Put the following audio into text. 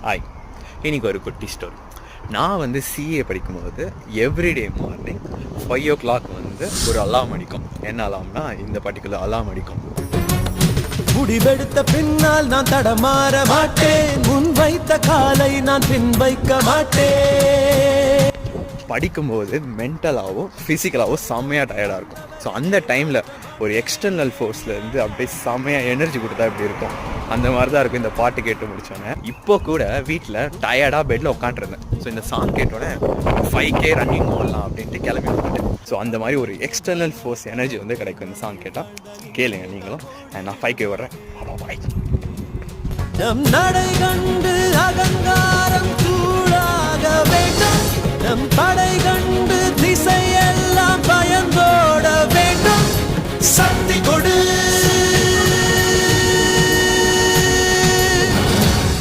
Hi, இன்னைக்கு ஒரு குட்டி ஸ்டோரி. நான் வந்து சிஏ படிக்கும்போது எவ்ரிடே மார்னிங் 5 o'clock வந்து ஒரு அலாம் அடிக்கும். என்ன அலாம்னா இந்த பர்டிகுலர் அலாம் அடிக்கும். முடிவெடுத்த பின்னால் நான் தடமாற மாட்டேன், முன் வைத்த காலை நான் பின் வைக்க மாட்டேன். படிக்கும்போது மென்டலாகவும் ஃபிசிக்கலாகவும் செம்மையாக டயர்டாக இருக்கும். ஸோ அந்த டைமில் ஒரு எக்ஸ்டர்னல் ஃபோர்ஸ்லேருந்து அப்படியே செம்மையாக எனர்ஜி கொடுத்தா எப்படி இருக்கும், அந்த மாதிரி தான் இருக்கும் இந்த பாட்டு கேட்டு முடித்தோன்னே. இப்போ கூட வீட்டில் டயர்டாக பெட்டில் உட்காந்துருந்தேன். ஸோ இந்த சாங் கேட்டோன்னே 5K ரன்னிங் ஓடலாம் அப்படின்ட்டு கிளம்பி வந்துட்டேன். ஸோ அந்த மாதிரி ஒரு எக்ஸ்டர்னல் ஃபோர்ஸ் எனர்ஜி வந்து கிடைக்கும் இந்த சாங் கேட்டால். கேளுங்க நீங்களும். நான் 5K வர்றேன். பாய். நம் நடை கண்டு அகங்காரம் சூடாக வேண்டும், நம் படை கண்டு திசையெல்லாம் பயந்தோட வேண்டும். சக்தி